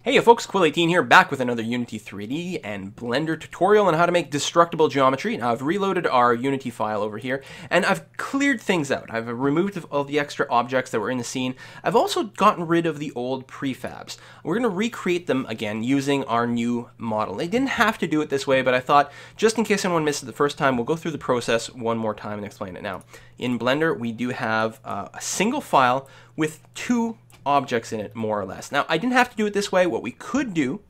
Hey folks, Quill18 here, back with another Unity 3D and Blender tutorial on how to make destructible geometry. Now I've reloaded our Unity file over here, and I've cleared things out. I've removed all the extra objects that were in the scene. I've also gotten rid of the old prefabs. We're going to recreate them again using our new model. They didn't have to do it this way, but I thought, just in case anyone missed it the first time, we'll go through the process one more time and explain it now. In Blender, we do have a single file with two objects in it, more or less. Now, I didn't have to do it this way. What we could do,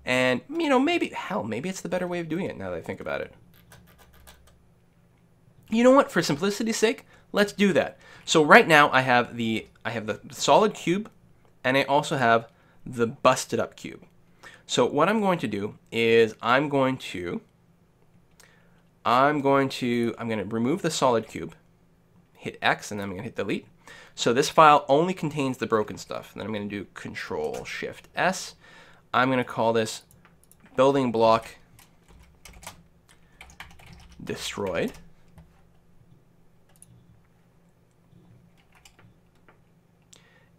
and maybe it's the better way of doing it now that I think about it. You know what? For simplicity's sake, let's do that. So right now I have the solid cube, and I also have the busted up cube. So what I'm going to do is I'm going to remove the solid cube, hit X, and then I'm going to hit delete. So this file only contains the broken stuff. Then I'm going to do Control Shift S. I'm going to call this building block destroyed.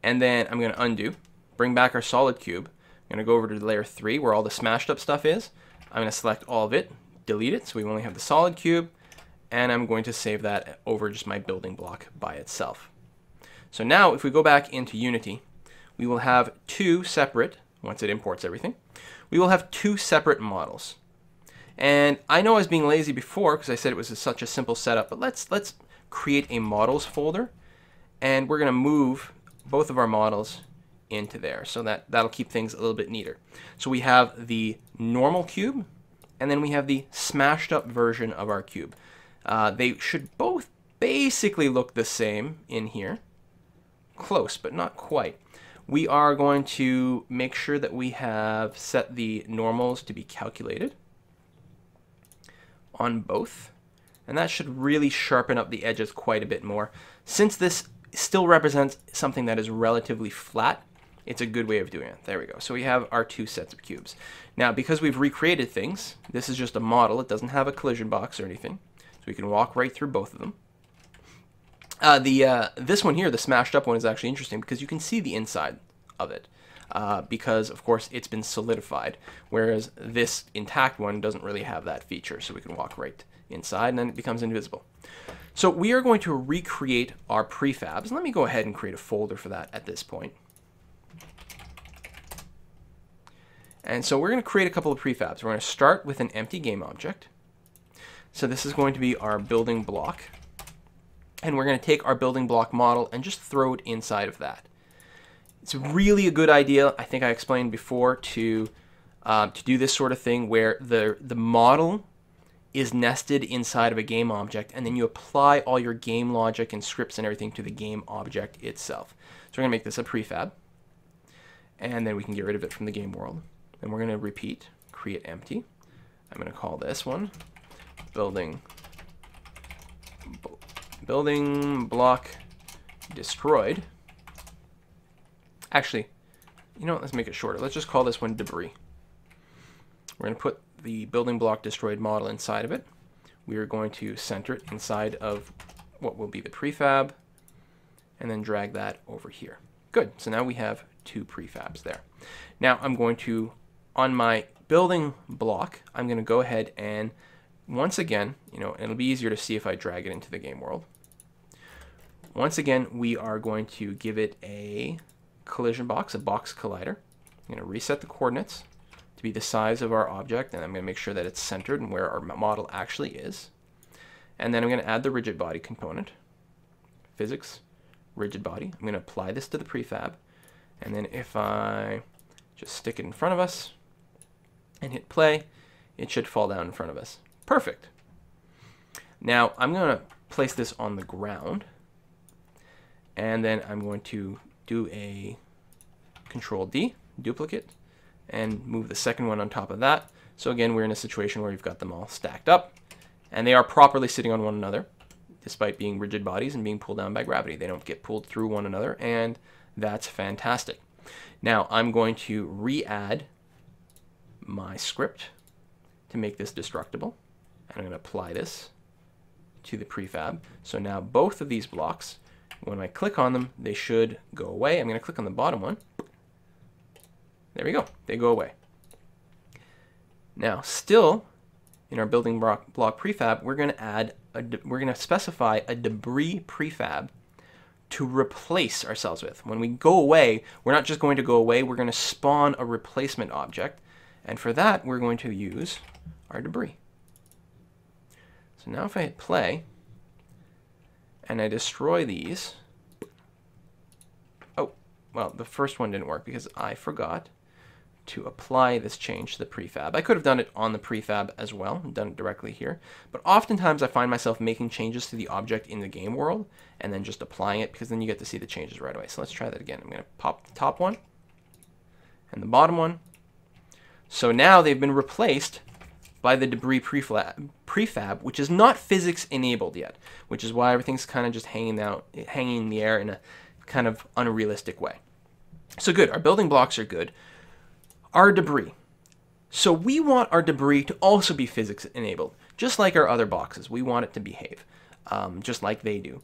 And then I'm going to undo, bring back our solid cube. I'm going to go over to layer 3 where all the smashed up stuff is. I'm going to select all of it, delete it, so we only have the solid cube, and I'm going to save that over just my building block by itself. So now if we go back into Unity, we will have two separate, once it imports everything, we will have two separate models. And I know I was being lazy before because I said it was such a simple setup, but let's create a models folder, and we're going to move both of our models into there so that'll keep things a little bit neater. So we have the normal cube, and then we have the smashed up version of our cube. They should both basically look the same in here. Close, but not quite. We are going to make sure that we have set the normals to be calculated on both, and that should really sharpen up the edges quite a bit more. Since this still represents something that is relatively flat, it's a good way of doing it. There we go. So we have our two sets of cubes. Now, because we've recreated things, this is just a model. It doesn't have a collision box or anything, so we can walk right through both of them. This one here, the smashed up one, is actually interesting because you can see the inside of it because, of course, it's been solidified, whereas this intact one doesn't really have that feature, so we can walk right inside and then it becomes invisible. So we are going to recreate our prefabs. Let me go ahead and create a folder for that at this point. And so we're going to create a couple of prefabs. We're going to start with an empty game object. So this is going to be our building block. And we're going to take our building block model and just throw it inside of that. It's really a good idea, I think I explained before, to do this sort of thing where the model is nested inside of a game object, and then you apply all your game logic and scripts and everything to the game object itself. So we're going to make this a prefab, and then we can get rid of it from the game world. And we're going to repeat, create empty. I'm going to call this one building block destroyed. Actually, let's make it shorter. Let's just call this one debris. We're going to put the building block destroyed model inside of it. We are going to center it inside of what will be the prefab, and then drag that over here. Good. So now we have two prefabs there. Now I'm going to, on my building block, I'm going to go ahead and once again, it'll be easier to see if I drag it into the game world. Once again, we are going to give it a collision box, a box collider. I'm going to reset the coordinates to be the size of our object, and I'm going to make sure that it's centered and where our model actually is. And then I'm going to add the rigid body component, physics, rigid body. I'm going to apply this to the prefab, and then if I just stick it in front of us and hit play, it should fall down in front of us. Perfect. Now I'm going to place this on the ground, and then I'm going to do a Control D, duplicate, and move the second one on top of that. So again, we're in a situation where we've got them all stacked up, and they are properly sitting on one another, despite being rigid bodies and being pulled down by gravity. They don't get pulled through one another, and that's fantastic. Now I'm going to re-add my script to make this destructible. And I'm going to apply this to the prefab. So now both of these blocks, when I click on them, they should go away. I'm going to click on the bottom one. There we go. They go away. Now, still in our building block prefab, we're going to specify a debris prefab to replace ourselves with. When we go away, we're not just going to go away, we're going to spawn a replacement object. And for that, we're going to use our debris. So now if I hit play and I destroy these, oh, well, the first one didn't work because I forgot to apply this change to the prefab. I could have done it on the prefab as well, and done it directly here, but oftentimes I find myself making changes to the object in the game world and then just applying it, because then you get to see the changes right away. So let's try that again. I'm going to pop the top one and the bottom one. So now they've been replaced by the debris prefab, which is not physics enabled yet, which is why everything's kind of just hanging in the air in a kind of unrealistic way. So good, our building blocks are good. Our debris. So we want our debris to also be physics enabled, just like our other boxes. We want it to behave, just like they do.